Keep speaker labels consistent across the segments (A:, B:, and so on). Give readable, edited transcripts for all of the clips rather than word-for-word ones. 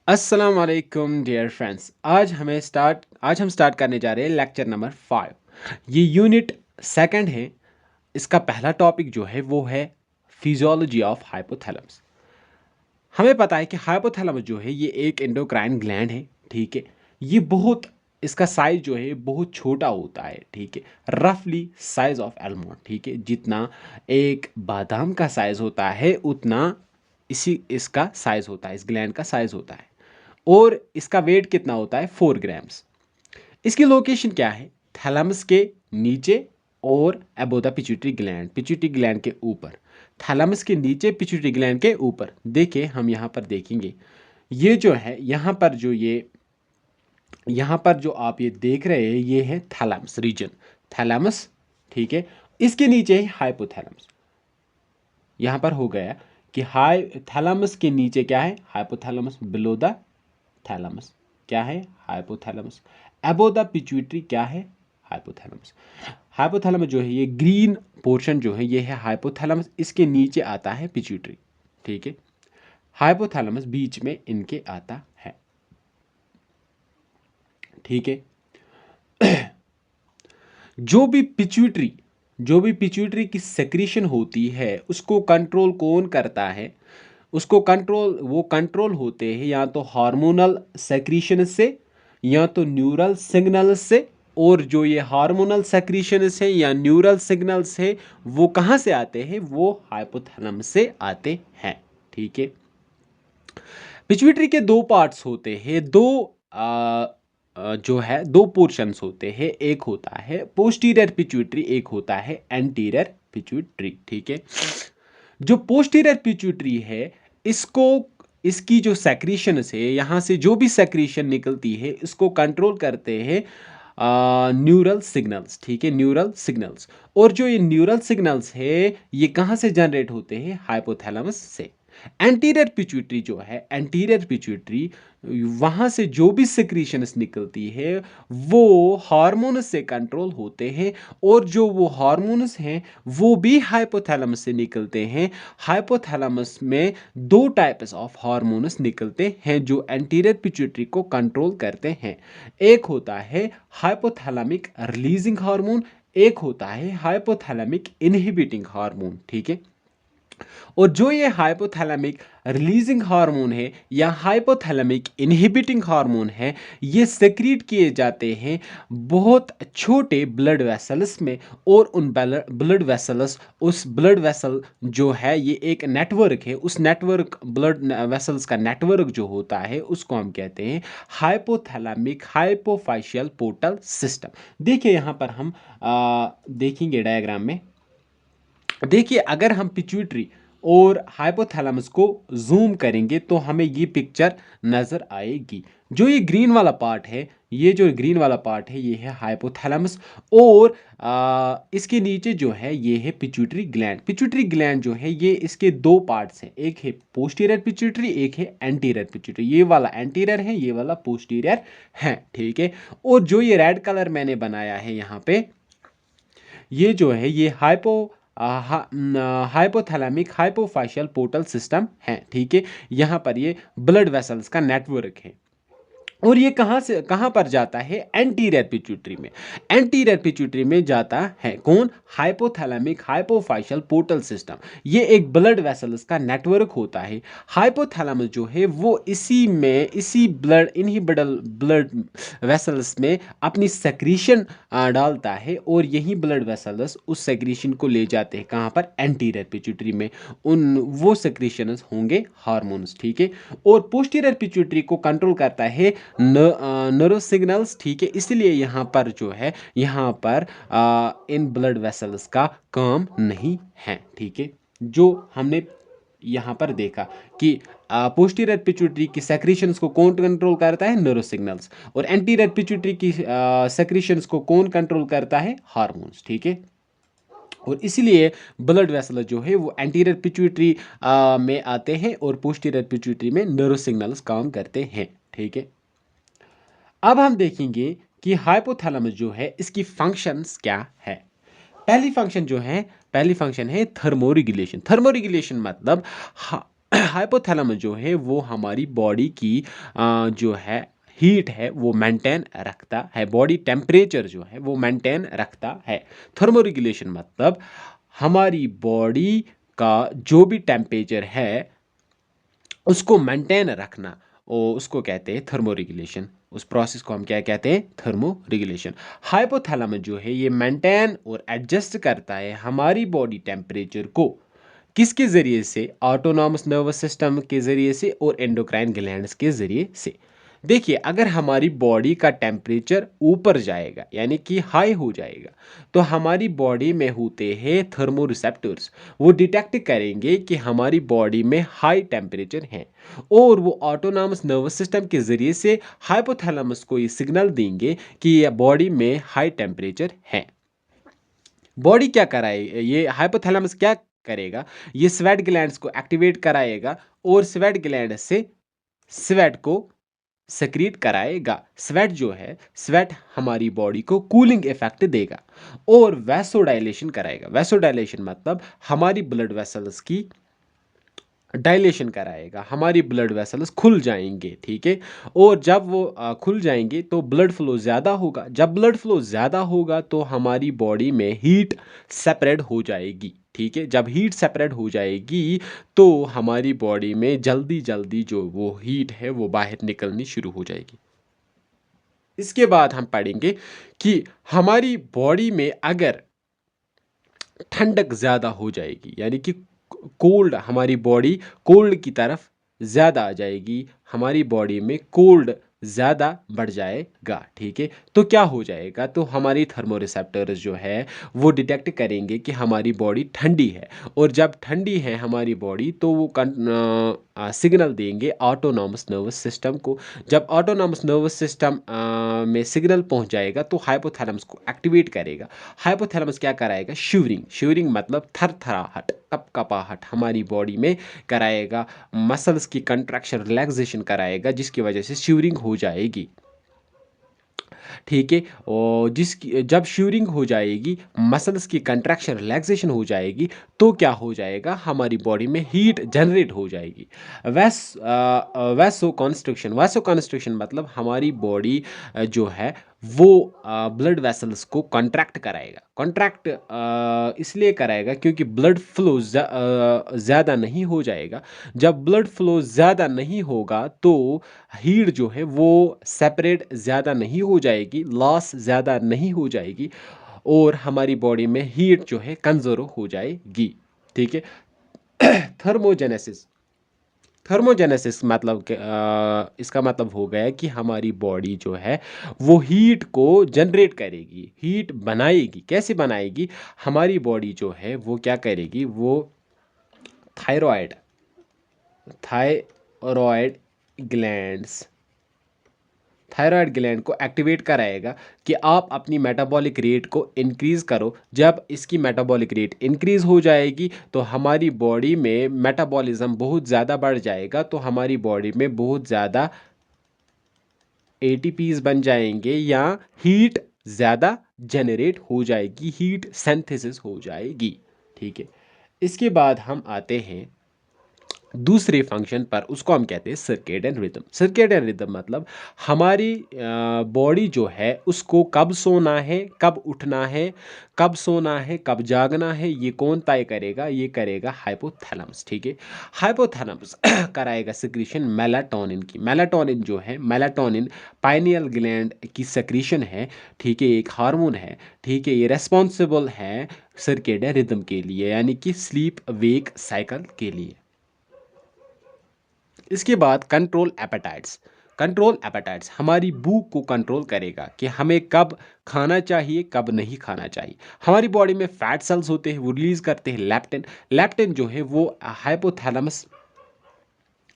A: अस्सलाम वालेकुम dear friends. आज हम स्टार्ट करने जा रहे हैं लेक्चर नंबर 5। ये यूनिट सेकंड है। इसका पहला टॉपिक जो है वो है फिजियोलॉजी ऑफ हाइपोथैलेमस। हमें पता है कि हाइपोथैलेमस जो है ये एक एंडोक्राइन ग्लैंड है। ठीक है, ये बहुत इसका साइज जो है बहुत छोटा होता है। ठीक है, रफली साइज ऑफ आलमंड। ठीक है, जितना एक बादाम का साइज होता है उतना इसी इसका साइज होता है, इस ग्लैंड का साइज होता है। और इसका वेट कितना होता है? 4 ग्राम्स। इसकी लोकेशन क्या है? थैलेमस के नीचे और अबो द पिट्यूटरी ग्लैंड के ऊपर। थैलेमस के नीचे, पिट्यूटरी ग्लैंड के ऊपर। देखिए, हम यहाँ पर देखेंगे, ये जो है यहाँ पर जो आप ये देख रहे हैं ये है थैलेमस रीजन। थैलेमस, ठीक है। इसके नीचे है हाइपोथैलेमस। यहाँ पर हो गया कि हाई थैलेमस के नीचे क्या है? हाइपोथैलेमस। बिलो द थैलेमस क्या है? हाइपोथैलेमस। अबो द पिट्यूटरी क्या है? हाइपोथैलेमस। हाइपोथैलेमस जो है ये ग्रीन पोर्शन जो है ये है हाइपोथैलेमस। इसके नीचे आता है पिट्यूटरी। ठीक है, हाइपोथैलेमस बीच में इनके आता है। ठीक है, जो भी पिट्यूटरी की सेक्रीशन होती है उसको कंट्रोल कौन करता है? वो कंट्रोल होते हैं या तो हार्मोनल सेक्रीशन से या तो न्यूरल सिग्नल से। और जो ये हार्मोनल सेक्रीशन है या न्यूरल सिग्नल्स है वो कहाँ से आते हैं? वो हाइपोथैलेमस से आते हैं। ठीक है, पिट्यूटरी के दो पार्ट्स होते हैं, जो है दो पोर्शंस होते हैं। एक होता है पोस्टीरियर पिट्यूटरी, एक होता है एंटीरियर पिट्यूटरी। ठीक है, जो पोस्टीरियर पिट्यूटरी है इसको इसकी जो सेक्रीशन है, यहाँ से जो भी सेक्रीशन निकलती है इसको कंट्रोल करते हैं न्यूरल सिग्नल्स। ठीक है, न्यूरल सिग्नल्स। और जो ये न्यूरल सिग्नल्स है ये कहाँ से जनरेट होते हैं? हाइपोथैलेमस से। एंटीरियर पिट्यूटरी जो है, एंटीरियर पिट्यूटरी, वहाँ से जो भी सिक्रीशंस निकलती है वो हार्मोन्स से कंट्रोल होते हैं। और जो वो हार्मोन्स हैं वो भी हाइपोथैलेमस से निकलते हैं। हाइपोथैलेमस में दो टाइप्स ऑफ हार्मोन्स निकलते हैं जो एंटीरियर पिट्यूटरी को कंट्रोल करते हैं। एक होता है हाइपोथैलेमिक रिलीजिंग हार्मोन, एक होता है हाइपोथैलेमिक इनहिबिटिंग हार्मोन। ठीक है, और जो ये हाइपोथैलेमिक रिलीजिंग हार्मोन है या हाइपोथैलेमिक इनहिबिटिंग हार्मोन है, ये सेक्रीट किए जाते हैं बहुत छोटे ब्लड वेसल्स में। और उन ब्लड वेसल्स, उस ब्लड वेसल जो है ये एक नेटवर्क है, उस नेटवर्क ब्लड वेसल्स का नेटवर्क जो होता है उसको हम कहते हैं हाइपोथैलेमिक हाइपोफाइशियल पोर्टल सिस्टम। देखिए यहाँ पर हम देखेंगे डायग्राम में। देखिए, अगर हम पिट्यूटरी और हाइपोथैलेमस को जूम करेंगे तो हमें ये पिक्चर नज़र आएगी। जो ये ग्रीन वाला पार्ट है, ये है हाइपोथैलेमस। और इसके नीचे जो है ये है पिट्यूटरी ग्लैंड। पिट्यूटरी ग्लैंड जो है ये इसके दो पार्ट्स हैं, एक है पोस्टीरियर पिट्यूटरी, एक है एंटीरियर पिट्यूटरी। ये वाला एंटीरियर है, ये वाला पोस्टीरियर है। ठीक है, और जो ये रेड कलर मैंने बनाया है यहाँ पे, ये जो है ये हाइपोथैलेमिक हाइपोफाइशियल पोर्टल सिस्टम है। ठीक है, यहाँ पर ये ब्लड वेसल्स का नेटवर्क है। और ये कहाँ पर जाता है? एंटीरियर पिट्यूटरी में। एंटीरियर पिट्यूटरी में जाता है कौन? Hypothalamic hypophysial portal system. ये एक ब्लड वेसल्स का नेटवर्क होता है। हाइपोथैलेमस जो है वो इसी इन्हीं ब्लड वेसल्स में अपनी सेक्रीशन डालता है। और यही ब्लड वेसल्स उस सेक्रीशन को ले जाते हैं कहाँ पर? एंटीरियर पिट्यूटरी में। वो सेक्रीशंस होंगे हार्मोन्स। ठीक है, और पोस्टीरियर पिट्यूटरी को कंट्रोल करता है नर्व सिग्नल्स। ठीक है, इसलिए यहाँ पर जो है यहाँ पर इन ब्लड वेसल्स का काम नहीं है। ठीक है, जो हमने यहाँ पर देखा कि पोस्टीरियर पिट्यूटरी की सेक्रीशंस को कौन कंट्रोल करता है? Nerve signals. और एंटीरियर पिट्यूटरी की सेक्रीशंस को कौन कंट्रोल करता है? हार्मोन्स। ठीक है, और इसलिए ब्लड वेसल जो है वो एंटीरियर पिट्यूटरी में आते हैं और पोस्टीरियर पिट्यूटरी में नर्व सिग्नल्स काम करते हैं। ठीक है, अब हम देखेंगे कि हाइपोथैलेमस जो है इसकी फंक्शंस क्या है। पहली फंक्शन है थर्मोरेगुलेशन। थर्मोरेगुलेशन मतलब हाइपोथैलेमस जो है वो हमारी बॉडी की जो है हीट है वो मेंटेन रखता है, बॉडी टेम्परेचर जो है वो मेंटेन रखता है। थर्मोरेगुलेशन मतलब हमारी बॉडी का जो भी टेम्परेचर है उसको मेंटेन रखना, और उसको कहते हैं थर्मोरेगुलेशन। उस प्रोसेस को हम क्या कहते हैं? थर्मोरेगुलेशन। हाइपोथैलेमस जो है ये मेंटेन और एडजस्ट करता है हमारी बॉडी टेम्परेचर को, किसके ज़रिए से? ऑटोनॉमस नर्वस सिस्टम के ज़रिए से और एंडोक्राइन ग्लैंड्स के ज़रिए से। देखिए, अगर हमारी बॉडी का टेम्परेचर ऊपर जाएगा यानी कि हाई हो जाएगा, तो हमारी बॉडी में होते हैं थर्मोरिसेप्टर्स, वो डिटेक्ट करेंगे कि हमारी बॉडी में हाई टेम्परेचर है, और वो ऑटोनॉमस नर्वस सिस्टम के ज़रिए से हाइपोथैलेमस को ये सिग्नल देंगे कि ये बॉडी में हाई टेम्परेचर है। बॉडी क्या कराए, ये हाइपोथैलेमस क्या करेगा? ये स्वेट ग्लैंड्स को एक्टिवेट कराएगा और स्वेट ग्लैंड से स्वेट को सेक्रीट कराएगा। स्वेट जो है, स्वेट हमारी बॉडी को कूलिंग इफेक्ट देगा और वैसोडाइलेशन कराएगा। वैसोडाइलेशन मतलब हमारी ब्लड वेसल्स की डायलेशन कराएगा, हमारी ब्लड वेसल्स खुल जाएंगे, ठीक है। और जब वो खुल जाएंगे तो ब्लड फ्लो ज़्यादा होगा। जब ब्लड फ्लो ज़्यादा होगा तो हमारी बॉडी में हीट सेपरेट हो जाएगी, ठीक है। जब हीट सेपरेट हो जाएगी तो हमारी बॉडी में जल्दी जल्दी जो वो हीट है वो बाहर निकलनी शुरू हो जाएगी। इसके बाद हम पढ़ेंगे कि हमारी बॉडी में अगर ठंडक ज़्यादा हो जाएगी यानी कि कोल्ड, हमारी बॉडी कोल्ड की तरफ ज़्यादा आ जाएगी, हमारी बॉडी में कोल्ड ज़्यादा बढ़ जाएगा, ठीक है। तो क्या हो जाएगा? तो हमारी थर्मोरिसेप्टर्स जो है वो डिटेक्ट करेंगे कि हमारी बॉडी ठंडी है, और जब ठंडी है हमारी बॉडी तो वो सिग्नल देंगे ऑटोनॉमस नर्वस सिस्टम को। जब ऑटोनॉमस नर्वस सिस्टम में सिग्नल पहुंच जाएगा तो हाइपोथैलेमस को एक्टिवेट करेगा। हाइपोथैलेमस क्या कराएगा? शिवरिंग। शिवरिंग मतलब थरथराहट, कपकपाहट हमारी बॉडी में कराएगा, मसल्स की कंट्रैक्शन रिलैक्सेशन कराएगा, जिसकी वजह से शिवरिंग हो जाएगी, ठीक है। और जिसकी जब श्यूरिंग हो जाएगी, मसल्स की कंट्रैक्शन रिलैक्सेशन हो जाएगी, तो क्या हो जाएगा? हमारी बॉडी में हीट जनरेट हो जाएगी। वैसो कॉन्स्ट्रिक्शन, वैसो कॉन्स्ट्रिक्शन मतलब हमारी बॉडी जो है वो ब्लड वेसल्स को कॉन्ट्रैक्ट कराएगा। कॉन्ट्रैक्ट इसलिए कराएगा क्योंकि ब्लड फ्लो ज़्यादा नहीं हो जाएगा। जब ब्लड फ्लो ज़्यादा नहीं होगा तो हीट जो है वो सेपरेट ज़्यादा नहीं हो जाएगी, लॉस ज़्यादा नहीं हो जाएगी, और हमारी बॉडी में हीट जो है कंजर्व हो जाएगी, ठीक है। थर्मोजेनेसिस, थर्मोजेनेसिस मतलब इसका मतलब हो गया कि हमारी बॉडी जो है वो हीट को जनरेट करेगी, हीट बनाएगी। कैसे बनाएगी? हमारी बॉडी जो है वो क्या करेगी? वो thyroid, thyroid glands, thyroid gland को एक्टिवेट कराएगा कि आप अपनी मेटाबॉलिक रेट को इंक्रीज़ करो। जब इसकी मेटाबॉलिक रेट इंक्रीज़ हो जाएगी तो हमारी बॉडी में मेटाबॉलिज्म बहुत ज़्यादा बढ़ जाएगा, तो हमारी बॉडी में बहुत ज़्यादा एटीपीज बन जाएंगे या हीट ज़्यादा जनरेट हो जाएगी, हीट सिंथेसिस हो जाएगी, ठीक है। इसके बाद हम आते हैं दूसरे फंक्शन पर, उसको हम कहते हैं सर्केडियन रिदम। सर्केडियन रिदम मतलब हमारी बॉडी जो है उसको कब सोना है, कब उठना है, कब सोना है, कब जागना है, ये कौन तय करेगा? ये करेगा हाइपोथैलेमस, ठीक है। हाइपोथैलेमस कराएगा सिक्रीशन मेलाटोनिन की। मेलाटोनिन जो है, मेलाटोनिन पाइनियल ग्लैंड की सिक्रीशन है, ठीक है, एक हार्मोन है, ठीक है। ये रेस्पॉन्सिबल है सर्केडियन रिदम के लिए यानी कि स्लीप वेक साइकिल के लिए। इसके बाद कंट्रोल एपेटाइट्स। कंट्रोल एपेटाइट्स हमारी भूख को कंट्रोल करेगा कि हमें कब खाना चाहिए, कब नहीं खाना चाहिए। हमारी बॉडी में फैट सेल्स होते हैं, वो रिलीज करते हैं लेप्टिन। लेप्टिन जो है वो हाइपोथैलेमस,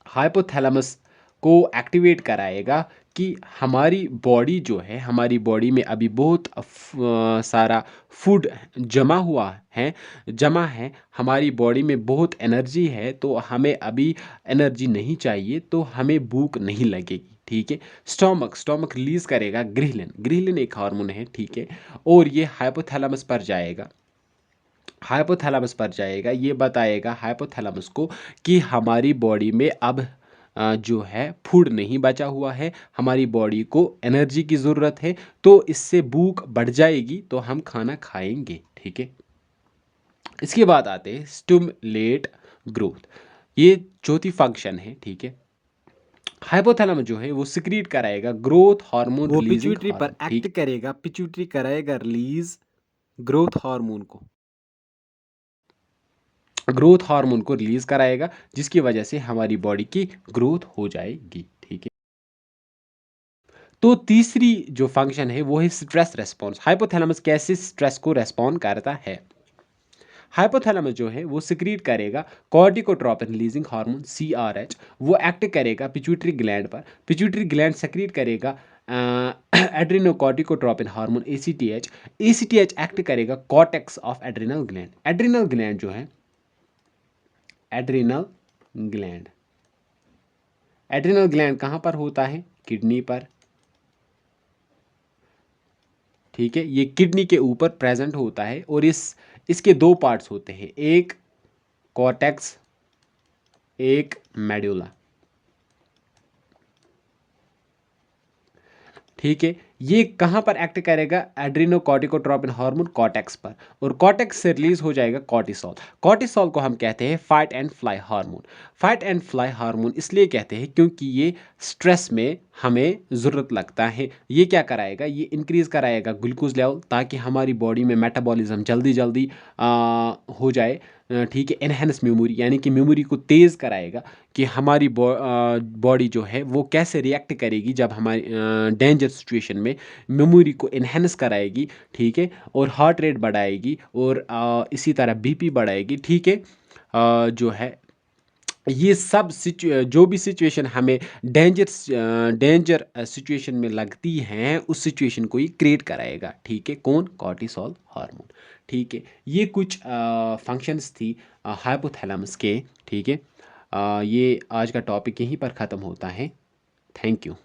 A: हाइपोथैलेमस को एक्टिवेट कराएगा कि हमारी बॉडी जो है, हमारी बॉडी में अभी बहुत सारा फूड जमा है, हमारी बॉडी में बहुत एनर्जी है, तो हमें अभी एनर्जी नहीं चाहिए, तो हमें भूख नहीं लगेगी, ठीक है। स्टोमक, स्टोमक रिलीज करेगा ग्रिलिन। ग्रिलिन एक हार्मोन है, ठीक है, और ये हाइपोथैलेमस पर जाएगा। हाइपोथैलेमस पर जाएगा, ये बताएगा हाइपोथैलेमस को कि हमारी बॉडी में अब जो है फूड नहीं बचा हुआ है, हमारी बॉडी को एनर्जी की ज़रूरत है, तो इससे भूख बढ़ जाएगी तो हम खाना खाएंगे। ठीक है, इसके बाद आते हैं स्टिमुलेट ग्रोथ, ये चौथी फंक्शन है। ठीक है, हाइपोथैलेमस जो है वो सिक्रीट कराएगा ग्रोथ हार्मोन
B: वो
A: रिलीजिंग
B: पिट्यूटरी पर
A: हार्मोन।
B: एक्ट
A: ठीक,
B: करेगा, पिट्यूटरी कराएगा रिलीज ग्रोथ हार्मोन को।
A: ग्रोथ हार्मोन को रिलीज कराएगा जिसकी वजह से हमारी बॉडी की ग्रोथ हो जाएगी। ठीक है, तो तीसरी जो फंक्शन है वो है स्ट्रेस रेस्पॉन्स। हाइपोथैलेमस कैसे स्ट्रेस को रेस्पॉन्ड करता है? हाइपोथैलेमस जो है वो सिक्रीट करेगा कॉर्टिकोट्रोपिन रिलीजिंग हार्मोन CRH, वो एक्ट करेगा पिट्यूटरी ग्लैंड पर, पिट्यूटरी ग्लैंड सिक्रीट करेगा एड्रेनोकॉर्टिकोट्रोपिन हार्मोन ACTH, ACTH एक्ट करेगा cortex of adrenal gland. Adrenal gland जो है, एड्रिनल ग्लैंड, एड्रिनल ग्लैंड कहाँ पर होता है? किडनी पर। ठीक है, ये किडनी के ऊपर प्रेजेंट होता है और इसके दो पार्ट्स होते हैं, एक कॉर्टेक्स, एक मेडुला। ठीक है, ये कहाँ पर एक्ट करेगा? एड्रीनोकॉर्टिकोट्रोपिन हार्मोन कॉर्टेक्स पर, और कॉर्टेक्स से रिलीज हो जाएगा कॉर्टिसोल। कॉर्टिसोल को हम कहते हैं fight and fly hormone. Fight and fly hormone इसलिए कहते हैं क्योंकि ये स्ट्रेस में हमें ज़रूरत लगता है। ये क्या कराएगा? ये इंक्रीज कराएगा ग्लूकोज लेवल ताकि हमारी बॉडी में मेटाबॉलिज्म जल्दी जल्दी हो जाए। ठीक है, एनहेंस मेमोरी यानी कि मेमोरी को तेज़ कराएगा कि हमारी बॉडी जो है वो कैसे रिएक्ट करेगी जब हमारी डेंजर सिचुएशन में, मेमोरी को इन्हेंस कराएगी। ठीक है, और हार्ट रेट बढ़ाएगी और इसी तरह BP बढ़ाएगी। ठीक है, जो है ये सब जो भी सिचुएशन हमें डेंजर सिचुएशन में लगती हैं उस सिचुएशन को ये क्रिएट कराएगा। ठीक है, कौन? Cortisol hormone. ठीक है, ये कुछ फंक्शंस थी हाइपोथैलेमस के। ठीक है, ये आज का टॉपिक यहीं पर ख़त्म होता है। Thank you.